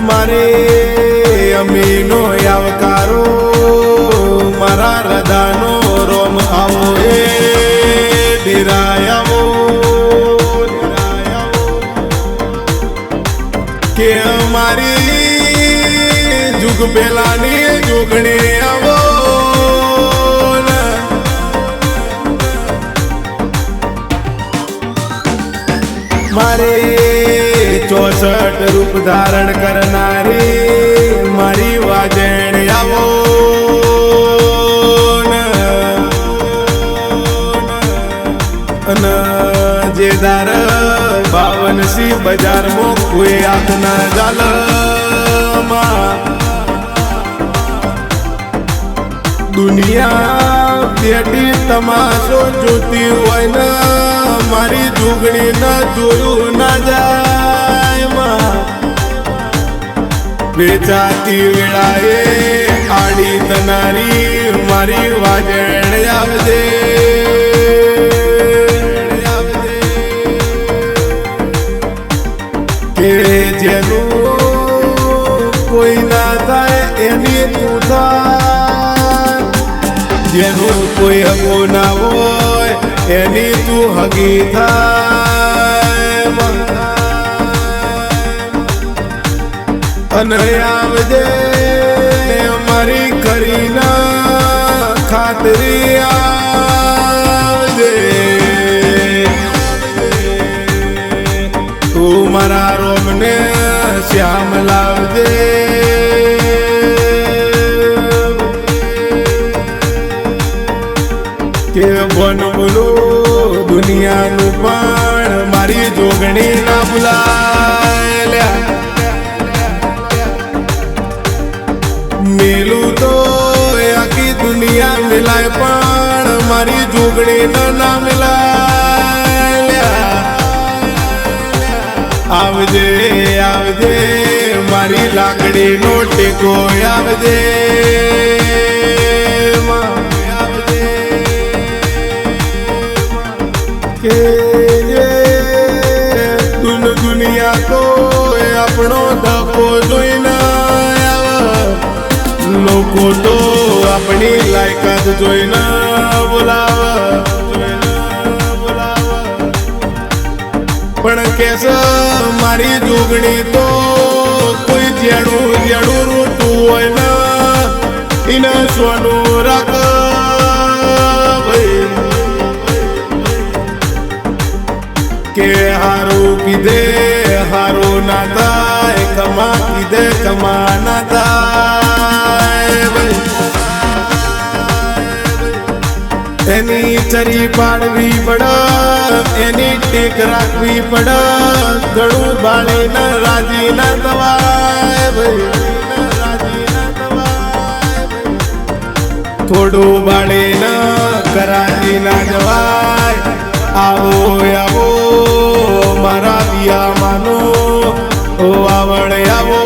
મારે અમીનો આવકારો મારા હૃદયનો રોમ આવો એ ડેરાયાવો કે મારી જુગ પેલાની જોગણે આવો મારે 64 રૂપ ધારણ કરનારી મારી વાજણ આવો અને જે દાર 52 બજારમાં કોઈ આંખના જાલમાં દુનિયા બેટી તમાશો જોતી હોય ને મારી જોગણી ન જોયું ના જાય વેચાતી વેળાએ આડી તનારી મારી વાજણ આવજે કે જેનું કોઈ ના થાય એની તું થાય જેનું કોઈ હગો ના હોય એની તું હગી થાય અને આવજે મારી કરીના ખાતરી આવજે તું મારા રોમને શ્યામ લાવજે કે બન બોલો દુનિયાનું પણ મારી જોગણી ના ભૂલાય મેલું તો આખી દુનિયા મિલાય પણ મારી જોગણી ના મિલાય આવજે આવજે મારી લાકડીનો ટેકો આવજે કે દુનિયા તો આપણો ધક્કો જોઈને લોકો તો આપણી લાયકાત જોઈને બોલાવે પણ કેસ મારી જોગણી તો કોઈ જેડું રોતું હોય ને એને સોનું રાખ કે હારું કીધે હારું ના થાય કમા કીધે કમા ના થાય એની ચરી પાડવી પડે એની ટેક રાખવી પડે ઘણું બાળીને રાજી ના થવાય થોડું બાળીને કરાજી ના જવાય આવો આવો મારા પિયા માનો ઓ આવડ આવો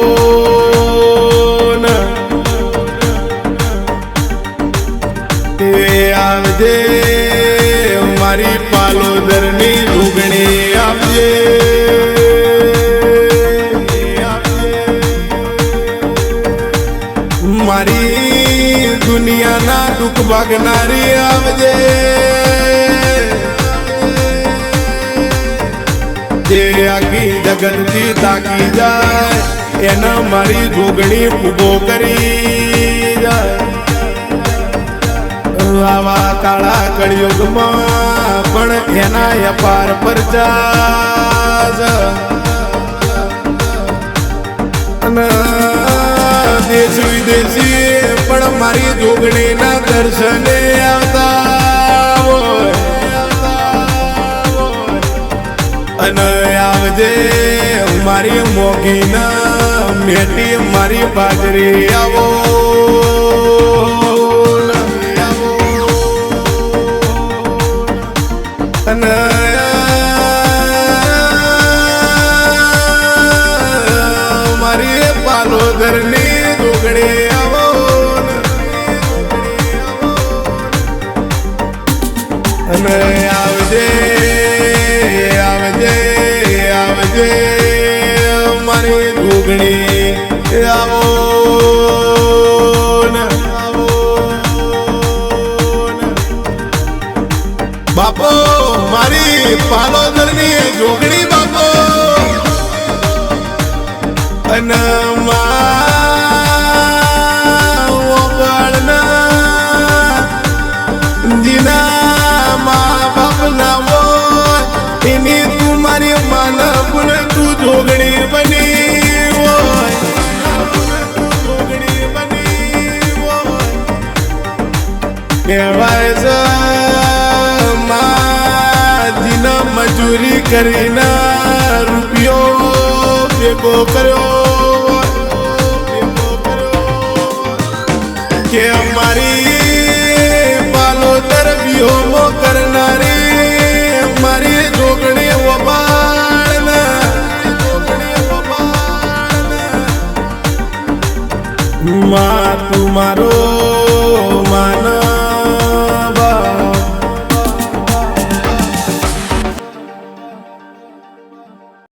એ આવજે મારી પાલોદરની જોગણી આપજે મારી દુનિયાના દુઃખ ભાગનારી આવજે જે આખી જગતથી તાકી જાય એને મારી જોગણી ઉભો કરી જાય આવા કાળા કળિયુગમાં પણ એના અપાર પરચા અને દેશ વિદેશી પણ મારી જોગણીના દર્શને આવતા અને આવજે મારી મોગીના મેટી મારી બાજરી આવો અને મારી પાલોદરની જોગણી આવો અને આવજે આવજે આવજે મારી જોગણી આવો ને બાપો મારી પાલોદરની જોગણી બાપો અને જીના મા બાપ ના હોય એની તું મારી માનવ તું જોગણી બની હોય જોગણી બની હોય કહેવાય છે જીના મજૂરી કરીને રૂપિયો ભેગો કર્યો કે મારી પાલોદર વિહોમો કરનારી મારી જોગણી વબાણ માં તું મારો